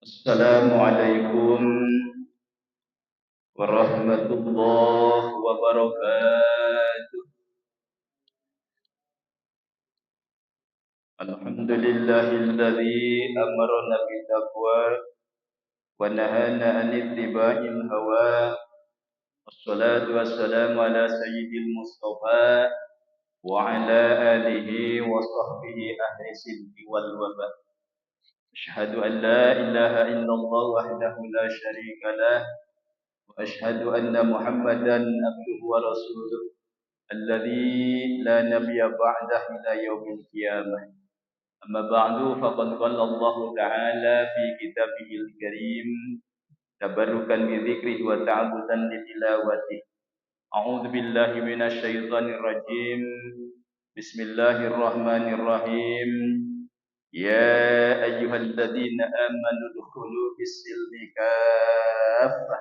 Assalamualaikum warahmatullahi wabarakatuh. Alhamdulillahilladzi amarna bittaqwa wa nahana 'anil ittiba'il hawa. Wassalatu wassalamu ala sayyidil mustafa wa ala alihi wa sahbihi ahli sidqi wal waba. Asyhadu an la ilaha illallah wahdahu la syarika lah wa asyhadu anna Muhammadan abduhu wa rasuluh. الذي لا نبي بعده إلى يوم القيامة. أما بعد فقد قال الله تعالى في كتابه الكريم تبركا بذكره وتعبدا لتلاوته. أعوذ بالله من الشيطان الرجيم. بسم الله الرحمن الرحيم. يا أيها الذين آمنوا ادخلوا في السلم كافة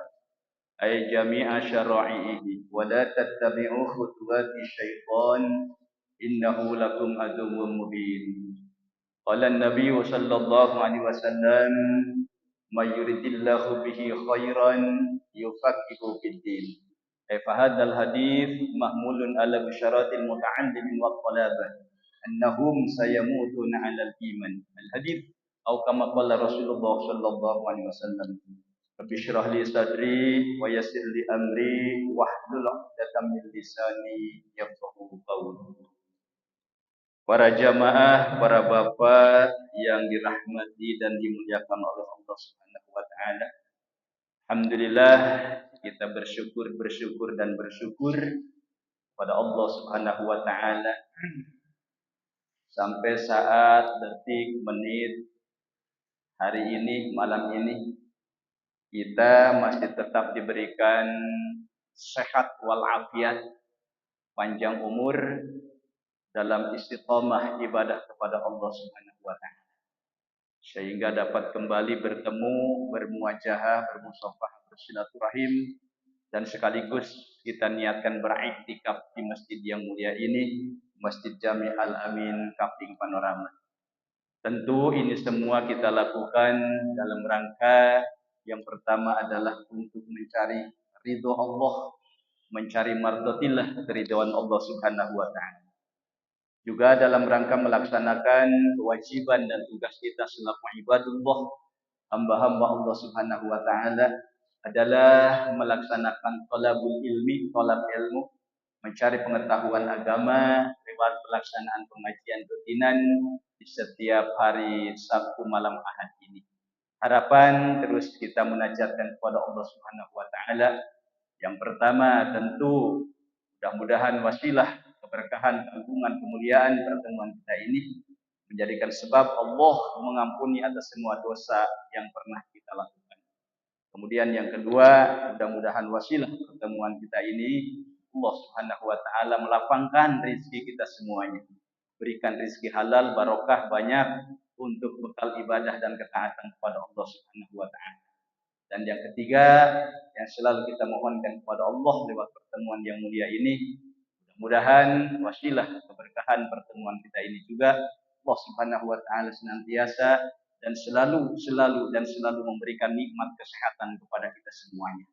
أي جميع شرائعه ولا تتبعوا خطوات الشيطان إنه لكم عدو مبين. قال النبي صلى الله عليه وسلم ما يريد الله به خيرا يفقهه في الدين. فهذا الحديث محمول على بشارات المتعلم والطلبة أنهم سيموتون على الإيمان. الحديث أو كما قال رسول الله صلى الله عليه وسلم Rabbi syrah li sadri wa yassir li amri wahlul 'uqdatam min lisani yafqahu qawli. Para jamaah, para bapak yang dirahmati dan dimuliakan oleh Allah Subhanahu wa taala. Alhamdulillah kita bersyukur pada Allah Subhanahu wa taala sampai saat, detik, menit, hari ini, malam ini kita masih tetap diberikan sehat walafiat, panjang umur dalam istiqomah ibadah kepada Allah Subhanahu wa taala. Sehingga dapat kembali bertemu, bermuajahah, bermusafahah, bersilaturahim dan sekaligus kita niatkan beriktikaf di masjid yang mulia ini, Masjid Jami' Al-Amin Kapling Panorama. Tentu ini semua kita lakukan dalam rangka yang pertama adalah untuk mencari ridho Allah, mencari mardatillah, keridhaan Allah Subhanahu wa taala. Juga dalam rangka melaksanakan kewajiban dan tugas kita selaku ibadullah, hamba-hamba Allah Subhanahu wa taala adalah melaksanakan talabul ilmi, talab ilmu, mencari pengetahuan agama lewat pelaksanaan pengajian rutinan di setiap hari Sabtu malam Ahad ini. Harapan terus kita munajatkan kepada Allah Subhanahu wa taala. Yang pertama tentu mudah-mudahan wasilah keberkahan, keagungan, kemuliaan pertemuan kita ini menjadikan sebab Allah mengampuni atas semua dosa yang pernah kita lakukan. Kemudian yang kedua, mudah-mudahan wasilah pertemuan kita ini Allah Subhanahu wa taala melapangkan rezeki kita semuanya. Berikan rezeki halal, barokah banyak untuk bekal ibadah dan ketaatan kepada Allah Subhanahu wa taala. Dan yang ketiga yang selalu kita mohonkan kepada Allah lewat pertemuan yang mulia ini, mudah-mudahan wasilah keberkahan pertemuan kita ini juga Allah Subhanahu wa taala senantiasa dan selalu memberikan nikmat kesehatan kepada kita semuanya.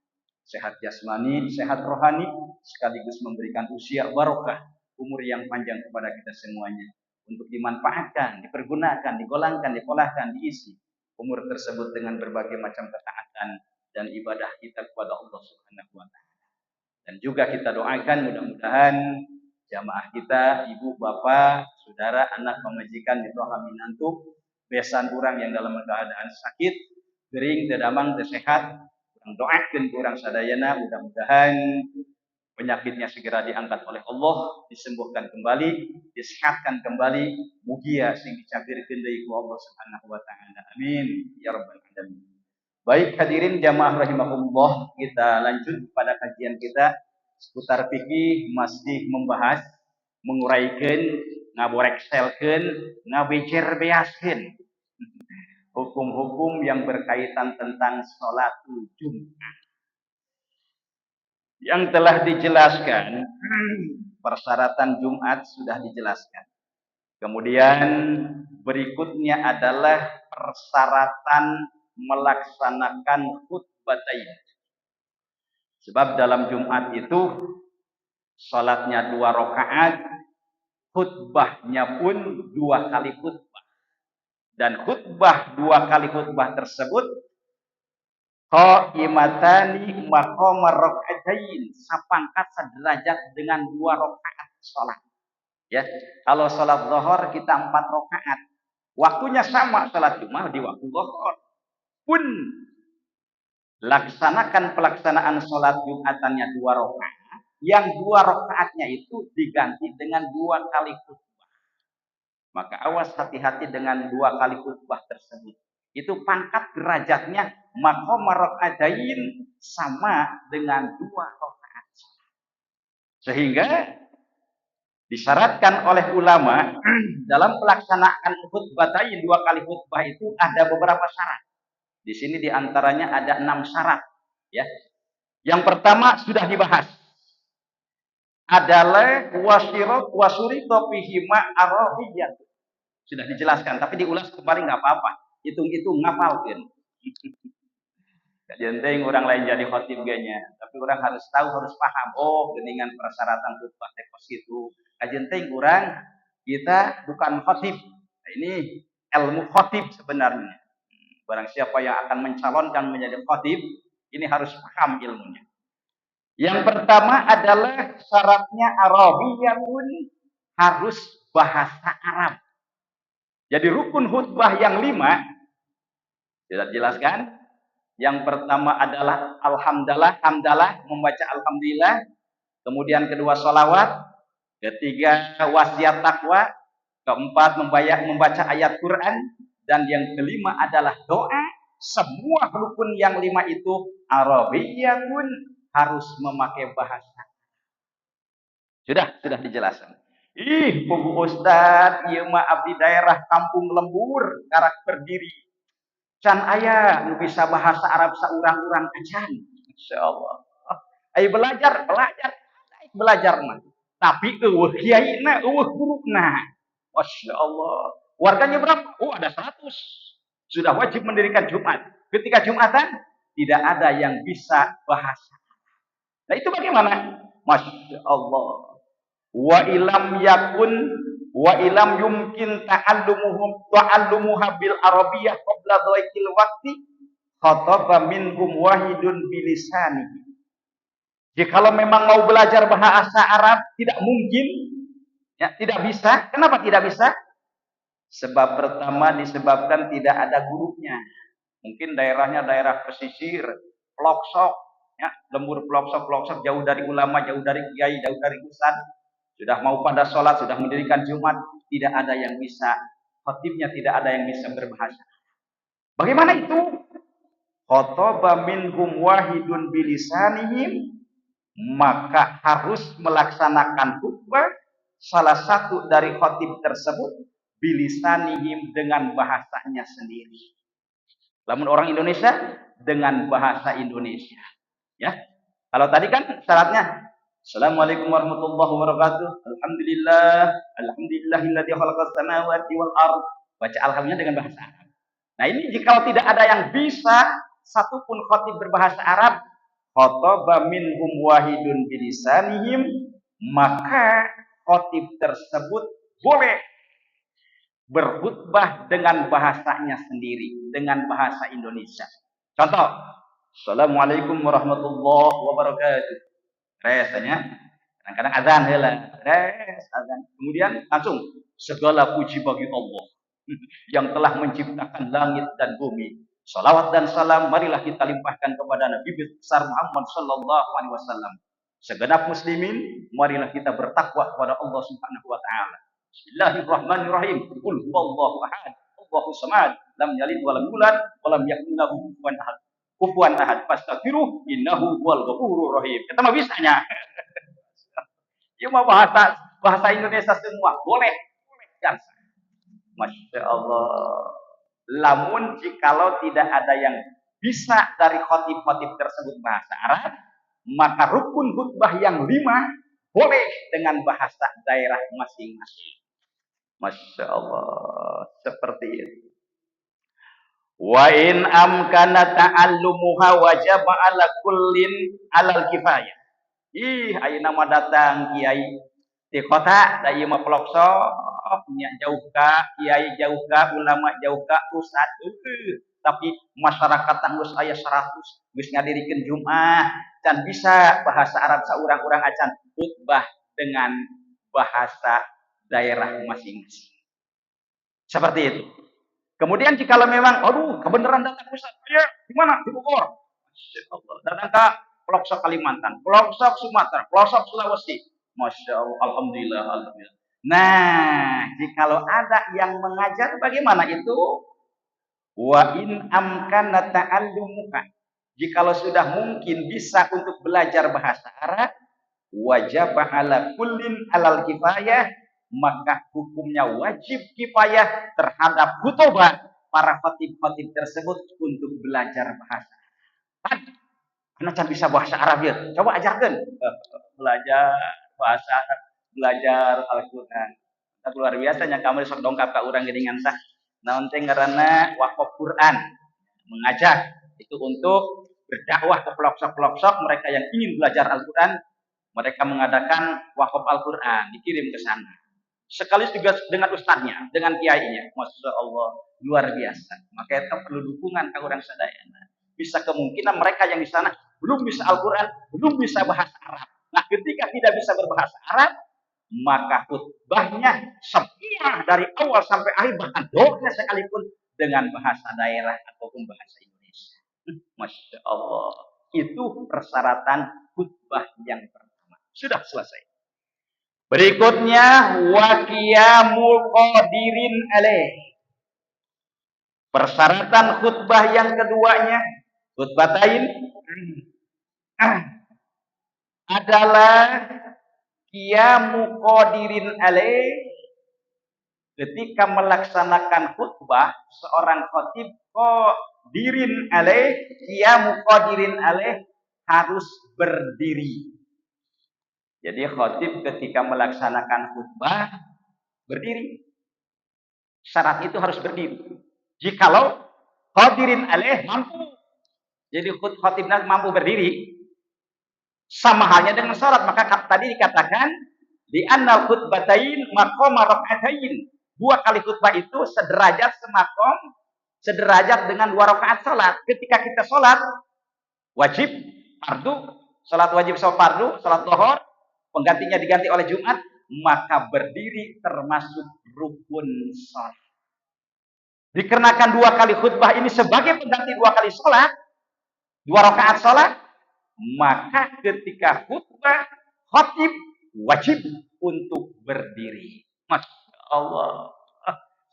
Sehat jasmani, sehat rohani, sekaligus memberikan usia barokah, umur yang panjang kepada kita semuanya. Untuk dimanfaatkan, dipergunakan, digolangkan, dipolahkan, diisi umur tersebut dengan berbagai macam ketaatan dan ibadah kita kepada Allah Subhanahu wa taala. Dan juga kita doakan mudah-mudahan jamaah kita, ibu, bapak, saudara, anak, pemajikan, mitoha, minantu, besan orang yang dalam keadaan sakit, gering, tedamang, tersehat, kurang doakan kurang sadayana, mudah-mudahan penyakitnya segera diangkat oleh Allah, disembuhkan kembali, disehatkan kembali, mugia sing dicabirkeun deui ku Allah Subhanahu wa taala. Amin ya rabbal alamin. Baik hadirin jamaah rahimakumullah, kita lanjut pada kajian kita seputar fikih, masih membahas, menguraikan, ngaborekselkeun, ngabejer-beaskeun hukum-hukum yang berkaitan tentang sholatul Jumat. Yang telah dijelaskan, persyaratan Jumat sudah dijelaskan. Kemudian berikutnya adalah persyaratan melaksanakan khutbatain. Sebab dalam Jumat itu salatnya 2 rakaat, khutbahnya pun 2 kali khutbah. Dan khutbah 2 kali khutbah tersebut qaimatani maqamar raka'atain, sapangkat sederajat dengan 2 rakaat salat. Ya, kalau salat zuhur kita 4 rakaat. Waktunya sama salat Jumat di waktu zuhur. Pun laksanakan pelaksanaan salat Jumatannya 2 rakaat, yang 2 rakaatnya itu diganti dengan 2 kali khutbah. Maka awas hati-hati dengan 2 kali khutbah tersebut. Itu pangkat derajatnya maqamar raka'atain sama dengan 2 rakaat. Sehingga disyaratkan oleh ulama dalam pelaksanaan khutbatain 2 kali khutbah itu ada beberapa syarat. Di sini diantaranya ada 6 syarat. Ya. Yang pertama sudah dibahas. Adalah wasurito fihima arabiyah. Sudah dijelaskan, tapi diulas kembali nggak apa-apa. Hitung-hitung ngapalkan. Jadi orang lain jadi khotib ganya, tapi orang harus tahu, harus paham. Oh, geningan persyaratan khutbah tekos itu. Kajenteng orang kita bukan khotib. Nah, ini ilmu khotib sebenarnya. Barang siapa yang akan mencalonkan menjadi khotib, ini harus paham ilmunya. Yang pertama adalah syaratnya Arabiyatun, harus bahasa Arab. Jadi rukun khutbah yang 5 sudah dijelaskan. Yang pertama adalah hamdalah, membaca alhamdulillah. Kemudian kedua sholawat. Ketiga wasiat takwa. Keempat membaca ayat Quran. Dan yang kelima adalah doa. Semua rukun yang 5 itu Arabiyatun, harus memakai bahasa. Sudah dijelaskan. Bu Ustaz, ieu mah abdi daerah kampung lembur, karak berdiri. Can aya nu bisa bahasa Arab saurang-urang acan. Insyaallah. Ayo belajar mah. Tapi eueuh kiaina, eueuh guruna. Masyaallah. Warganya berapa? Oh, ada 100. Sudah wajib mendirikan Jumat. Ketika Jumatan tidak ada yang bisa bahasa. Nah, itu bagaimana? Masya Allah. Wa ilam yumkin ta'allumuha bil arabiyyah qabla dhaikil waqti khataba minhum wahidun bilisani. Jikalau memang mau belajar bahasa Arab tidak mungkin, ya, tidak bisa. Kenapa tidak bisa? Sebab pertama disebabkan tidak ada gurunya. Mungkin daerahnya daerah pesisir, pelosok, ya, lembur pelosok jauh dari ulama, jauh dari kiai, jauh dari ustaz. Sudah mau pada sholat, sudah mendirikan Jumat, tidak ada yang bisa, khotibnya tidak ada yang bisa berbahasa. Bagaimana itu? Khotoba minhum wahidun bilisanihim, maka harus melaksanakan khutbah salah satu dari khotib tersebut bilisanihim, dengan bahasanya sendiri. Namun orang Indonesia dengan bahasa Indonesia. Ya, kalau tadi kan syaratnya Assalamualaikum warahmatullahi wabarakatuh. Alhamdulillahilladzi khalaqas samawati wal ardh. Baca alhamdulillah dengan bahasa Arab. Nah, ini jika tidak ada yang bisa satupun khotib berbahasa Arab, khotaba minhum wahidun bilisanihim, maka khotib tersebut boleh berkhutbah dengan bahasanya sendiri, dengan bahasa Indonesia. Contoh, Assalamualaikum warahmatullahi wabarakatuh. Resanya kadang-kadang azan heula, azan. Kemudian langsung segala puji bagi Allah yang telah menciptakan langit dan bumi. Salawat dan salam marilah kita limpahkan kepada Nabi besar Muhammad sallallahu alaihi wasallam. Segenap muslimin, marilah kita bertakwa kepada Allah Subhanahu wa taala. Bismillahirrahmanirrahim. Qul huwallahu ahad, Allahu samad, lam yalid wa lam yulad wa lam yakul lahu kufuwan ahad. Fastaghfiruh innahu huwal ghafurur rahim. Kita mah bisanya. Ya mau bahasa Indonesia semua boleh. Kan? Masya Allah. Lamun jikalau tidak ada yang bisa dari khotib-khotib tersebut bahasa Arab, maka rukun khutbah yang 5 boleh dengan bahasa daerah masing-masing. Masya Allah. Seperti itu. Wa in amkana ta'allumuha wajaba ala kullin alal kifayah. Ih, ayeuna mah datang kiai di kota da ieu mah pelosok nya jauh ka kiai, jauh ka ulama, jauh ka ustad tapi masyarakat tanggus aya 100 geus ngadirikeun Jumat dan bisa bahasa Arab saurang-urang acan khutbah dengan bahasa daerah masing-masing. Seperti itu. Kemudian jikalau memang aduh kebenaran datang Ustaz, ya di mana? Di Bogor. Masyaallah. Datang ke pelosok Kalimantan, pelosok Sumatera, pelosok Sulawesi. Masya Allah, alhamdulillah, alhamdulillah. Nah, jikalau ada yang mengajar bagaimana itu? Wa in amkana ta'allumuka. Jikalau sudah mungkin bisa untuk belajar bahasa Arab, wajib ala kullin alal kifayah, maka hukumnya wajib kifayah terhadap khutbah para khatib-khatib tersebut untuk belajar bahasa Arab. Karena can bisa bahasa Arab ya. Coba ajarkan. Belajar bahasa Arab, belajar Al-Qur'an. Luar biasanya kamu sok dongkap ka urang geuningan tah. Naon teh ngaranna waqaf Quran. Mengajak itu untuk berdakwah ke pelosok-pelosok mereka yang ingin belajar Al-Qur'an, mereka mengadakan wakaf Al-Qur'an, dikirim ke sana. Sekaligus juga dengan ustadznya, dengan kiainya. Masya Allah, luar biasa. Maka itu perlu dukungan ke orang sadayana. Bisa kemungkinan mereka yang di sana belum bisa Al-Qur'an, belum bisa bahasa Arab. Nah, ketika tidak bisa berbahasa Arab, maka khutbahnya semua dari awal sampai akhir, bahkan doanya sekalipun dengan bahasa daerah ataupun bahasa Indonesia. Masya Allah, itu persyaratan khutbah yang pertama. Sudah selesai. Berikutnya waqiyamul qadirin alaih. Persyaratan khutbah yang keduanya, khutbatain adalah qiyamu qadirin alaih. Ketika melaksanakan khutbah, seorang khatib qadirin alaih, qiyamu qadirin alaih, harus berdiri. Jadi khatib ketika melaksanakan khutbah berdiri. Syarat itu harus berdiri. Jikalau qadirin alaih mampu, jadi khatibnya mampu berdiri, sama halnya dengan salat. Maka tadi dikatakan di annal khutbatain maqama rak'atain. 2 kali khutbah itu sederajat semakom, sederajat dengan 2 rakaat salat. Ketika kita salat wajib fardu, salat wajib fardu, salat zuhur, penggantinya diganti oleh Jumat, maka berdiri termasuk rukun salat. Dikarenakan 2 kali khutbah ini sebagai pengganti 2 kali salat, 2 rakaat salat, maka ketika khutbah khatib wajib untuk berdiri. Masya Allah.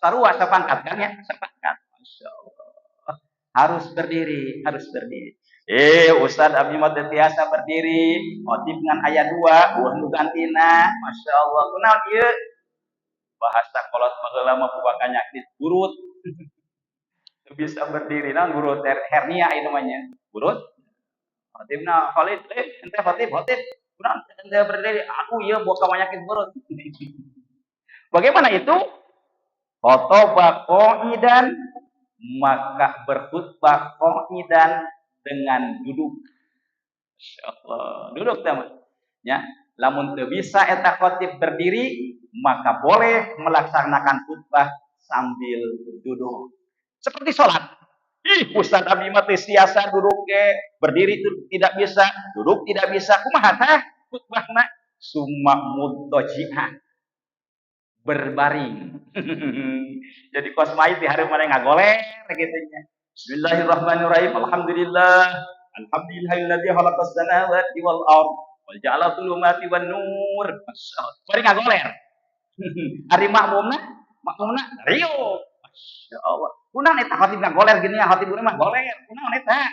Sarua sepangkat kan ya? Sepangkat. Masya Allah. Harus berdiri, harus berdiri. Ustaz abdi mah tiasa berdiri, khatib ngan aya 2, nu gantina. Masya Allah. Kunaon ieu? Bahasa kolot baheula mah buka nyakit burut. Bisa berdiri, nah burut hernia itu namanya. Burut. Khatibna Khalid, ente khatib. Kunaon ente berdiri? Aku ieu buka nyakit burut. Bagaimana itu? Khotbah qa'idan, maka berkhutbah qa'idan dengan duduk. Masyaallah, duduk teman. Ya, lamun teu bisa eta khatib berdiri, maka boleh melaksanakan khutbah sambil duduk. Seperti salat. Ustaz abdi mah teu siasa duduk ge, berdiri itu tidak bisa, duduk tidak bisa. Kumaha tah khutbahna? Summa muttaji'an. Berbaring. Jadi kosmait di hari mana ngagoler gitu nya. Bismillahirrahmanirrahim. Alhamdulillahilladzi khalaqas samawati wal ardh wal ja'ala dhulumati wan nur. Bari ngagoler. Ari makmumna rio. Masyaallah. Kunaon eta khatib ngagoler gini ya, khatib urang mah goler. Kunaon eta?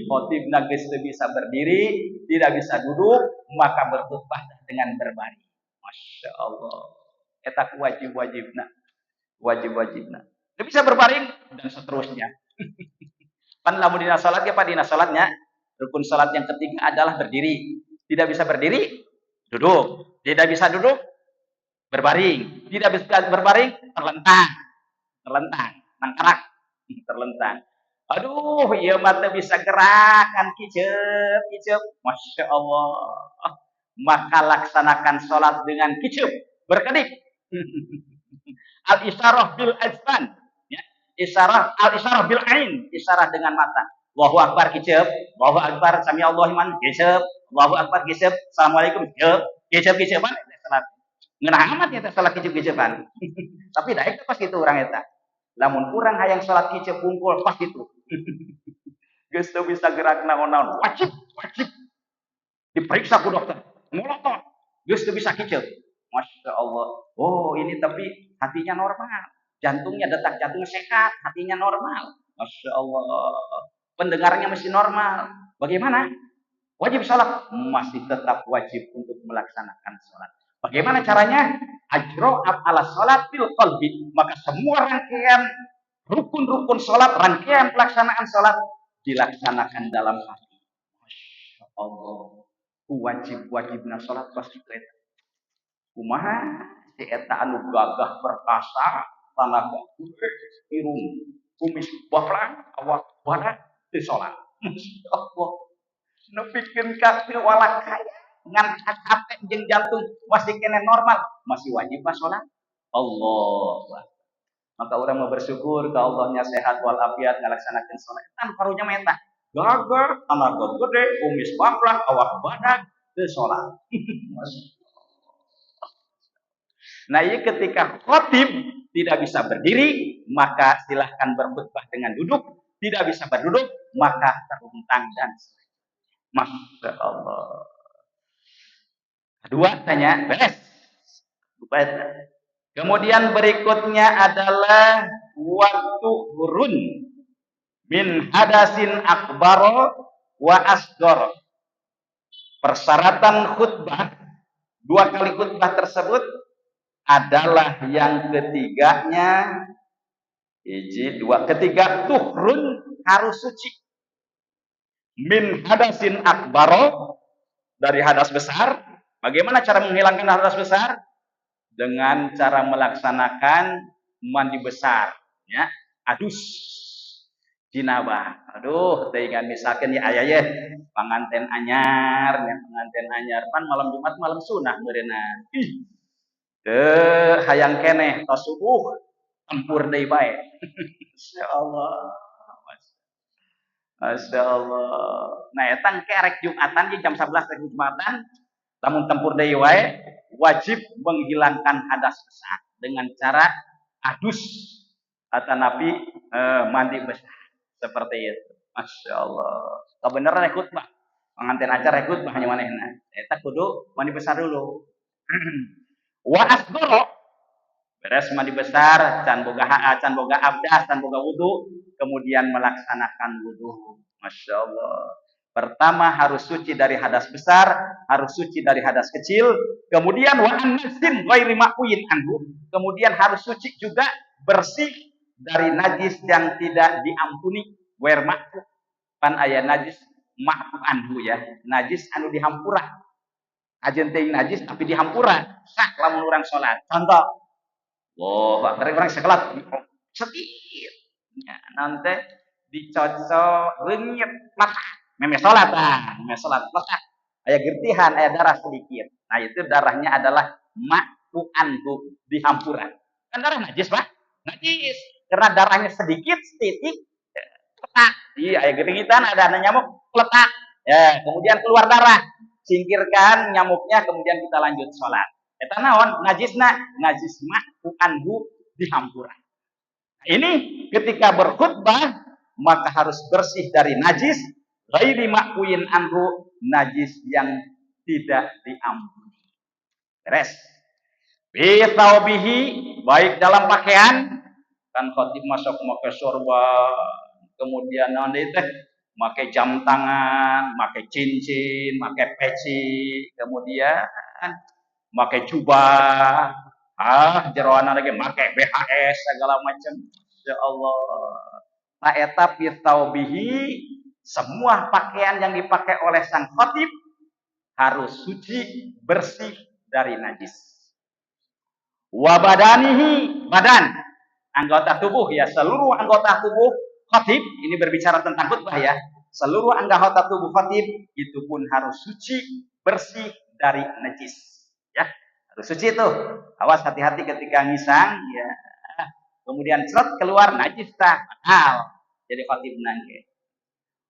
Khatibna geus teu bisa berdiri, tidak bisa duduk, maka berkhutbah dengan berbaring. Masya Allah. Eta wajib-wajibna. Dia bisa berbaring dan seterusnya. Pan lamun dina salat ya Pak, dina salatnya rukun salat yang ketiga adalah berdiri. Tidak bisa berdiri, duduk. Tidak bisa duduk, berbaring. Tidak bisa berbaring, terlentang, nangkarak. terlentang. Aduh, iya mata bisa gerakan kicep, kicep. Masya Allah. Maka laksanakan sholat dengan kicep, berkedip. Al-isyarah bil azan. Ya. Al-isyarah bil ain. Isyarah dengan mata. Allahu Akbar kicep. Allahu Akbar sami Allahu liman kicep. Allahu Akbar kicep. Assalamualaikum kicep. Kicep kicepan. Ngenah amat ya salat kicep-kicepan. Tapi daek pas itu orang eta. Lamun kurang hayang salat kicep kumpul pas itu. Geus teu bisa gerak naon-naon. Wajib, wajib diperiksa ku dokter. Molotot. Geus teu bisa kicep. Masya Allah. Oh, ini tapi hatinya normal. Jantungnya, detak jantung sehat, hatinya normal. Masya Allah. Pendengarnya masih normal. Bagaimana? Wajib sholat? Masih tetap wajib untuk melaksanakan sholat. Bagaimana caranya? Ajro'ab ala sholat bil qalbi. Maka semua rangkaian rukun-rukun sholat, rangkaian pelaksanaan sholat dilaksanakan dalam hati. Masya Allah. Wajib-wajibna sholat pasti itu. Kumaha si eta anu gagah perkasa, tanaga irung, kumis baflang, awak badan teu sholat. Masya Allah. Nepikeun ka teu walak kaya ngan hate jeung jantung masih kene normal, masih wajib pas sholat. Allah. Maka orang mau bersyukur ke Allahnya sehat walafiat ngalaksanakeun sholat. Tan karunya meta. Gagah, tanaga gede, kumis baflang, awak badan teu sholat. Nah, ini ketika khotib tidak bisa berdiri, maka silahkan berkhutbah dengan duduk. Tidak bisa berduduk, maka terlentang dan Masya Allah. Dua tanya, beres. Kemudian berikutnya adalah waktu hurun min hadasin akbar wa asgor. Persyaratan khutbah, dua kali khutbah tersebut adalah yang ketiganya ketiga tuhrun harus suci min hadasin akbaro dari hadas besar. Bagaimana cara menghilangkan hadas besar? Dengan cara melaksanakan mandi besar, ya, adus jinabah. Aduh, teuing misalkan ya aya ye panganten anyar, ya panganten anyar pan malam Jumat malam sunah meureunna. Hayang keneh tos subuh tempur deui bae. Masya Allah. Masya Allah. Nah, eta kerek Jumatan jam 11 rek Jumatan, lamun tempur deui wae wajib menghilangkan hadas besar dengan cara adus atanapi mandi besar. Seperti itu. Masya Allah. Kebenaran rek khutbah. Pengantin acara rek khutbah hanya manehna. Eta kudu mandi besar dulu. Wa asgoro beres mandi besar, can boga abdas, can boga wudu, kemudian melaksanakan wudu. Masya Allah. Pertama harus suci dari hadas besar, harus suci dari hadas kecil, kemudian wa an-nasin ghairi ma'uin anhu, kemudian harus suci juga bersih dari najis yang tidak diampuni, ghair ma'fu. Pan aya najis ma'fu anhu ya, najis anu dihampura. Ajeun teuing najis tapi dihampura, sah lamun urang salat. Contoh, orang sekelat sedikit, ya, nanti dicocok renyep mata, meme sholat letak, ayah gertihan, ayah darah sedikit. Nah itu darahnya adalah ma'fu anhu, dihampura. Kan darah najis pak, najis karena darahnya sedikit, titik, letak. Iya, ayah geringitan ada nyamuk letak, ya kemudian keluar darah, singkirkan nyamuknya, kemudian kita lanjut sholat. Eta naon najisna, najis ma'fu anhu, dihampura. Ini ketika berkhutbah maka harus bersih dari najis ghairi ma'fuin anhu, najis yang tidak diampuni. Beres. Bi taubihi, baik dalam pakaian, kan khatib masuk make sorban, kemudian naon deui teh make jam tangan, make cincin, make peci, kemudian make jubah, jeroana lagi make BHS segala macam. Ya Allah. Nah eta pitaubihi, semua pakaian yang dipakai oleh sang khatib harus suci, bersih dari najis. Wa badanihi, badan, anggota tubuh ya, seluruh anggota tubuh khatib ini berbicara tentang khutbah ya. Seluruh anggota tubuh khatib itu pun harus suci, bersih dari najis. Ya, harus suci itu. Awas hati-hati ketika ngisang ya. Kemudian cerot keluar najis tah batal. Jadi khatib nangge.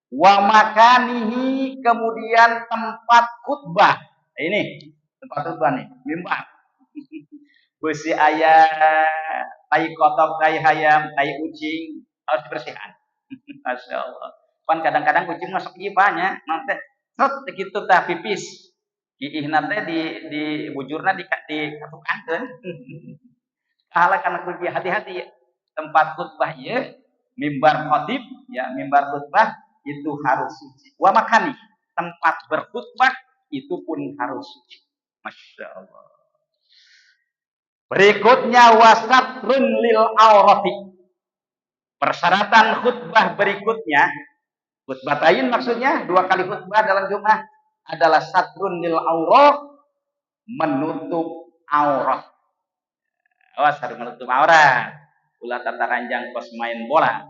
Wa makanihi kemudian tempat khutbah. Nah, ini tempat khutbah nih, mimbar. Besi ayam, tai kotok, tai hayam, tai kucing harus dibersihkan. Masya Allah. Kan kadang-kadang kucing masuk iya banyak, nanti set gitu tah pipis. Iih nanti di bujurna dikatukan kan. Kalah karena kunci hati-hati ya. Tempat khutbah ya, mimbar khatib ya, mimbar khutbah itu harus suci. Wa makani tempat berkhutbah itu pun harus suci. Masya Allah. Berikutnya wasatrun lil aurati. Persyaratan khutbah berikutnya, khutbatain maksudnya 2 kali khutbah dalam Jumat adalah satrun lil aurat, menutup aurat. Awas harus menutup aurat. Ulah tata ranjang pas main bola.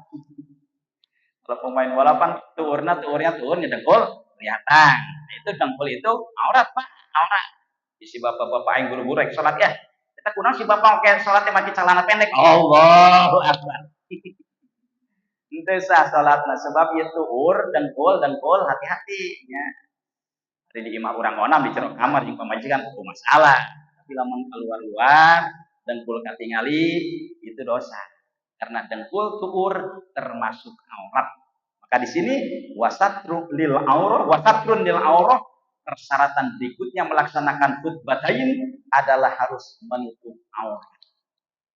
Kalau pemain bola kan turnya dengkul kelihatan. Nah, itu dengkul itu aurat Pak, aurat. Si bapak-bapak yang guru-guru yang sholat ya. Kita kurang si bapak kayak sholatnya pakai celana pendek. Allahu Akbar. Itu sah sholatnya sebab itu dengkul hati-hati ya. Jadi di imam orang onam di cerok kamar yang pemajikan itu masalah. Tapi lamun keluar-luar dengkul katingali itu dosa. Karena dengkul tuur termasuk aurat. Maka di sini wasatrun lil aurah persyaratan berikutnya melaksanakan khutbatain adalah harus menutup aurat.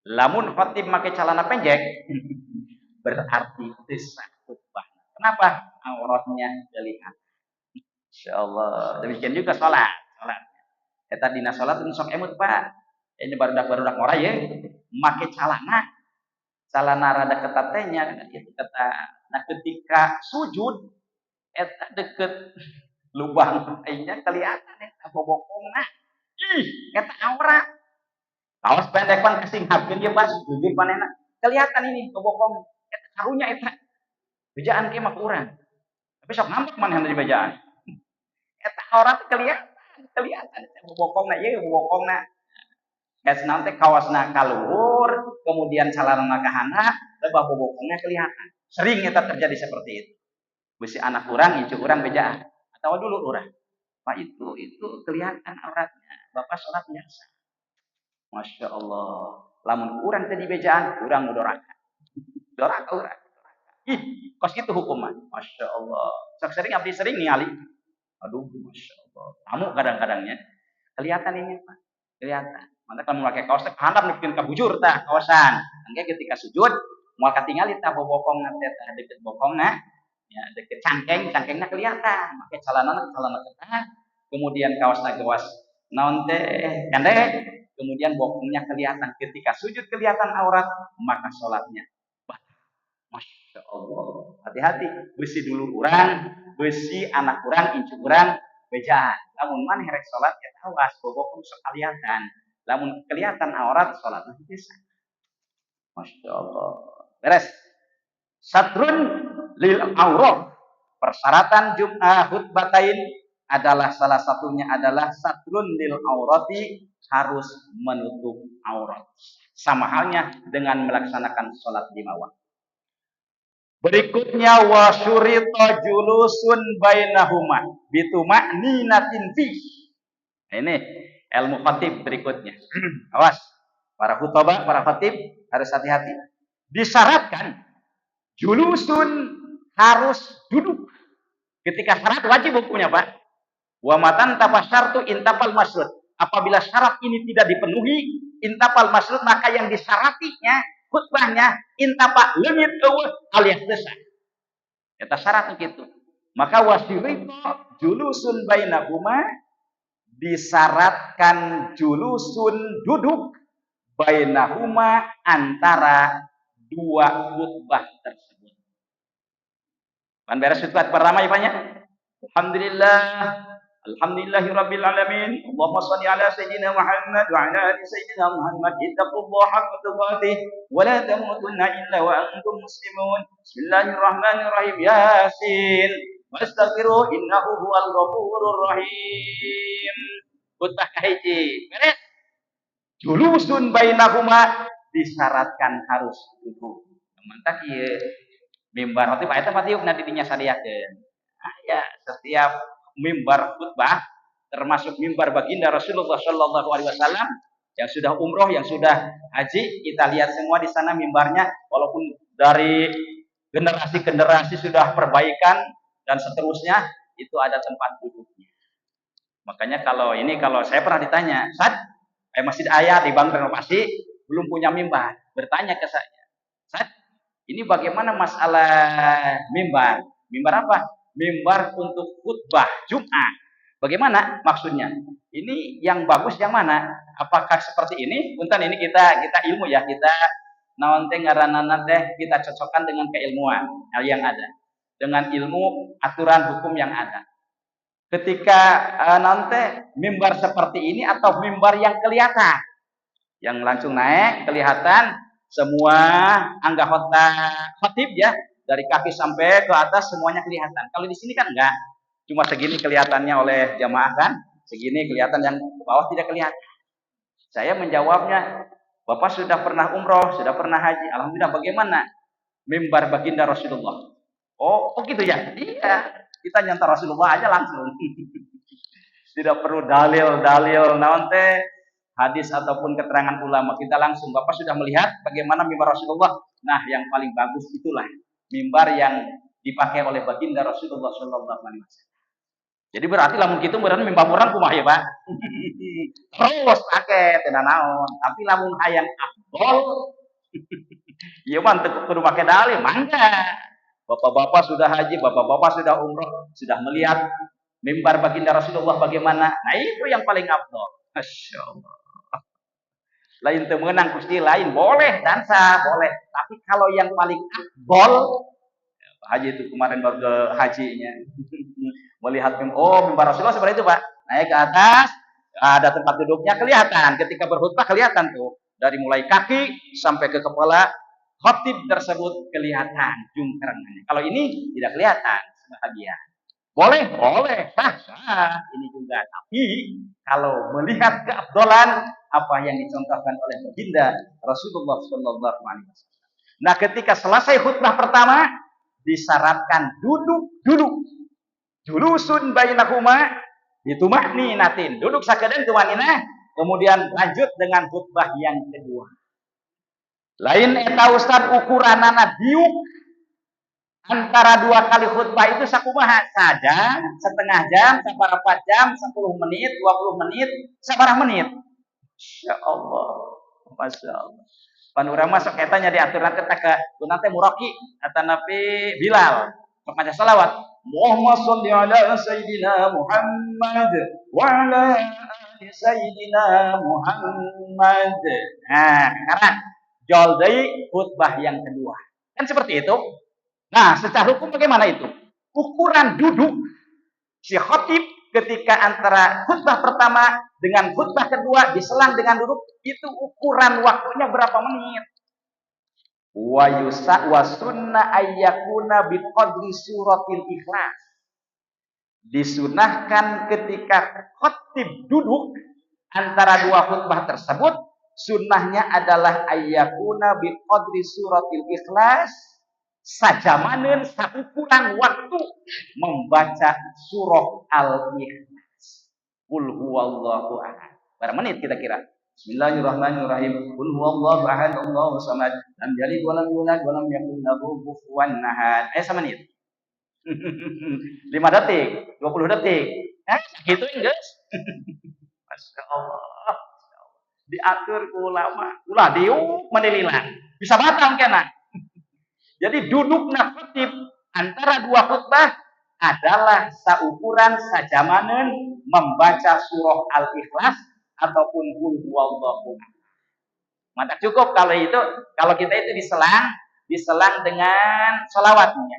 Lamun khatib pakai celana pendek berarti itu sah khutbah. Kenapa? Auratnya terlihat. Insyaallah. Demikian juga salat. Eta dina salat sok emut Pak. Ini barudak ora ya. Make calana rada ketat teh nya itu kata. Nah ketika sujud eta deket lubang teh kelihatan eta bobokongna. Ih, eta aurat. Kaos pendek pan kesingapkeun dia pas sujud panena. Kelihatan ini bobokong eta karunya eta. Bejaan kieu mah urang. Tapi sok ngambek manehna di bejaan. Eta aurat kelihatan bobokongna ieu bobokongna. Gas nanti kawasna kaluhur, kemudian calarana kahana, lebah bobokongnya kelihatan. Sering eta terjadi seperti itu. Bisi anak urang, icu urang bejaan. Atau dulu urang. Pak itu kelihatan auratnya. Bapak sholat biasa. Masya Allah. Lamun urang tadi bejaan, urang doraka. Doraka urang. Ih, kos gitu hukuman. Masya Allah. Sering ningali. Aduh, Masya Allah. Kamu kadang-kadangnya kelihatan ini Pak. Kelihatan. Maka kalau memakai kaos teh handap nikeun ka bujur tah kaosan. Engke ketika sujud moal katingali tah bobokongna teh tah deket bokongna ya deket cangkengna kelihatan. Make celana ketat. Kemudian kaosna gawas naon teh pendek. Kemudian bokongnya kelihatan. Ketika sujud kelihatan aurat, maka salatnya batal. Masya Allah. Hati-hati. Besi dulu urang, besi anak urang, incu urang bejaan. Lamun maneh rek salat ya awas bobokong sok kelihatan. Lamun kelihatan aurat salatnya bisa. Masya Allah. Beres. Satrun lil aurah. Persyaratan Jum'ah khutbatain adalah salah satunya adalah satrun lil aurati harus menutup aurat. Sama halnya dengan melaksanakan salat 5 waktu. Berikutnya wasyurita julusun bainahuma bituma'ninatin fi. Ini ilmu khatib berikutnya. Awas, para khutbah, para khatib harus hati-hati. Disyaratkan julusun harus duduk. Ketika syarat wajib hukumnya Pak. Wa matan tafasyartu intapal masrud. Apabila syarat ini tidak dipenuhi, intapal masrud maka yang disyaratinya khutbahnya intapa leungit eueuh alias desa. Eta syarat gitu. Maka wasyurita julusun bainahuma disyaratkan julusun duduk bainahuma antara 2 khutbah tersebut. Pan beres khutbah pertama ya Pak ya. Alhamdulillah Alhamdulillahirabbil alamin. Allahumma shalli ala sayyidina Muhammad wa ala ali sayyidina Muhammad. Ittaqullaha haqqa tuqatih wa la tamutunna illa wa antum muslimun. Bismillahirrahmanirrahim. Yasin. Wastaghfiru innahu huwal ghafurur rahim. Khutbah kahiji. Beres. Julusun bainahuma disyaratkan harus duduk. Mantap ieu. Mimbar khotib eta patiupna di dinya sadiakeun. Ya, setiap mimbar khutbah termasuk mimbar baginda Rasulullah Shallallahu Alaihi Wasallam yang sudah umroh, yang sudah haji, kita lihat semua di sana mimbarnya, walaupun dari generasi-generasi sudah perbaikan dan seterusnya, itu ada tempat duduknya. Makanya kalau saya pernah ditanya, Sad, masjid ayah di Bang renovasi belum punya mimbar, bertanya ke saya, Sad, ini bagaimana masalah mimbar? Mimbar apa? Mimbar untuk khutbah Jumat. Bagaimana maksudnya? Ini yang bagus yang mana? Apakah seperti ini? Punten ini kita ilmu ya, kita naon teh ngaranana teh kita cocokkan dengan keilmuan yang ada. Dengan ilmu aturan hukum yang ada. Ketika nanti mimbar seperti ini atau mimbar yang kelihatan, yang langsung naik kelihatan semua anggota khotib ya, dari kaki sampai ke atas semuanya kelihatan. Kalau di sini kan enggak, cuma segini kelihatannya oleh jamaah kan, segini kelihatan, yang ke bawah tidak kelihatan. Saya menjawabnya, Bapak sudah pernah umroh, sudah pernah haji, alhamdulillah. Bagaimana mimbar baginda Rasulullah? Oh gitu ya? Iya, kita nyantar Rasulullah aja langsung. Tidak perlu dalil naon teh hadis ataupun keterangan ulama, kita langsung. Bapak sudah melihat bagaimana mimbar Rasulullah? Nah, yang paling bagus itulah mimbar yang dipakai oleh baginda Rasulullah Shallallahu Alaihi Wasallam. Jadi berarti lamun kitu beneran mimbar orang kumaha ya, Pak? Terus pakai teu naon, tapi lamun hayang afdol ieu mah teu kudu make dalil, mangga. Bapak-bapak sudah haji, bapak-bapak sudah umroh, sudah melihat mimbar baginda Rasulullah bagaimana? Nah, itu yang paling afdol. Masyaallah. Lain teu meunang Gusti, lain boleh dansa, boleh. Tapi kalau yang paling afdol, haji itu kemarin baru ke hajinya. Melihat mimbar Rasulullah seperti itu, Pak. Naik ke atas, ada tempat duduknya kelihatan. Ketika berkhutbah kelihatan tuh. Dari mulai kaki sampai ke kepala khatib tersebut kelihatan jungkrengannya. Kalau ini tidak kelihatan sebahagian. Boleh, sah. Ini juga. Tapi kalau melihat keabdolan apa yang dicontohkan oleh baginda Rasulullah Shallallahu Alaihi Wasallam. Nah, ketika selesai khutbah pertama disyaratkan duduk. Julusun bainahuma bituma'ninatin. Duduk sakedeung tumaninah, kemudian lanjut dengan khutbah yang kedua. Lain eta ustad ukuranana diuk antara dua kali khutbah itu sakumaha? Sajam, setengah jam, sabaraha jam, 10 menit, 20 menit, sabaraha menit. Masya Allah. Masya Allah. Pan urang masuk eta nya diaturna teh ka gunana teh muraki eta napi Bilal. Sok maca salawat. Muhammad shalli ala sayyidina Muhammad wa ala ali sayyidina Muhammad. Nah, sekarang jol deui khutbah yang kedua. Kan seperti itu. Nah, secara hukum bagaimana itu? Ukuran duduk si khatib ketika antara khutbah pertama dengan khutbah kedua diselang dengan duduk, itu ukuran waktunya berapa menit? Wa sunna ayyakuna biqadri suratil ikhlas. Disunahkan ketika khatib duduk antara dua khutbah tersebut, sunnahnya adalah ayyakuna biqadri suratil ikhlas, sajamaneun saukuran waktu membaca surah Al-Ikhlas. Qul huwallahu ahad. Berapa menit kira-kira? Bismillahirrahmanirrahim. Qul huwallahu ahad, Allahus samad, lam yalid wa lam yulad wa lam yakul lahu kufuwan ahad. Semenit. 5 detik, 20 detik. Gituin, guys. Masya Allah. Diatur ku ulama. Ulah diuk menililan. Bisa batal kena. Jadi dudukna khatib antara dua khutbah adalah saukuran sajamaneun membaca surah Al-Ikhlas ataupun qul huwallahu ahad. Maka cukup kalau kita itu diselang dengan shalawatnya.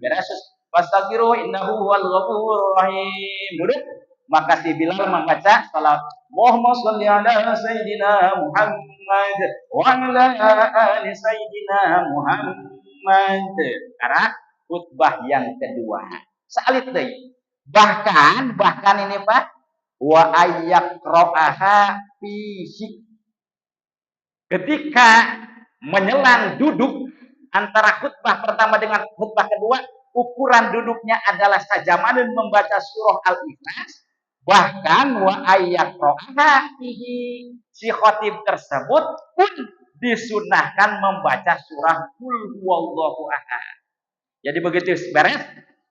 Beres. Wastaghfiru innahu huwal ghafurur rahim. Duduk. maka si Bilal membaca salat Allahumma sholli ala sayyidina Muhammad wa ala ali sayyidina Muhammad. Karena khutbah yang kedua. Salit deui. Bahkan ini Pak, wa ayyaqra'aha fisik. Ketika menyelang duduk antara khutbah pertama dengan khutbah kedua, ukuran duduknya adalah sajamanun membaca surah Al-Ikhlas. Bahkan wa ayyaqra'aha fihi, si khatib tersebut pun disunahkan membaca surah Qul huwallahu ahad. Jadi begitu beres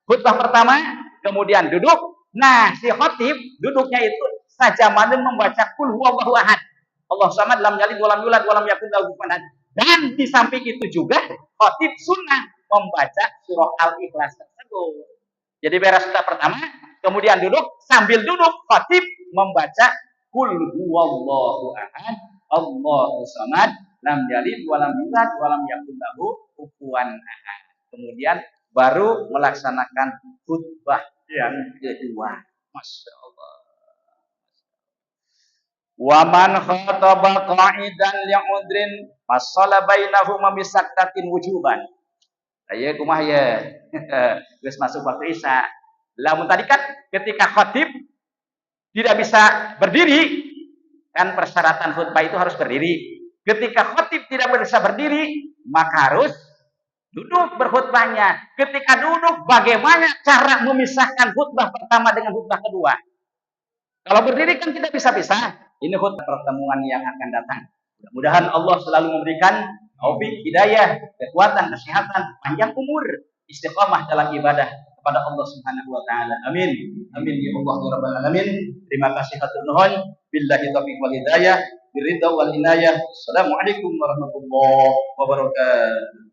khutbah pertama, kemudian duduk. Nah, si khatib duduknya itu sajamanun membaca Qul huwallahu ahad. Allah samad lam yalid wa lam yulad wa lam yakul lahu kufuwan ahad. Dan di samping itu juga khatib sunnah membaca surah Al-Ikhlas tersebut. Jadi beres khutbah pertama, kemudian duduk, sambil duduk khatib membaca Qul huwallahu ahad, Allahu samad, lam yalid wa lam yulad wa lam yakul lahu kufuwan ahad. Kemudian baru melaksanakan khutbah yang kedua. Masya Allah. Wa man khataba qa'idan li'udrin fasala bainahuma bisaktatin wujuban. Ayo kumaha ya. Geus masuk waktu Isya. Lamun tadi kan ketika khatib tidak bisa berdiri, kan persyaratan khutbah itu harus berdiri. Ketika khatib tidak bisa berdiri, maka harus duduk berkhutbahnya. Ketika duduk, bagaimana cara memisahkan khutbah pertama dengan khutbah kedua? Kalau berdiri kan tidak bisa-bisa. Ini khutbah pertemuan yang akan datang. Mudah-mudahan Allah selalu memberikan taufik, hidayah, kekuatan, kesehatan, panjang umur, istiqamah dalam ibadah kepada Allah Subhanahu wa taala. Amin. Amin ya Allah ya rabbal alamin. Terima kasih hatur nuhun. Billahi taufiq wal hidayah, biridha wal inayah. Assalamualaikum warahmatullahi wabarakatuh.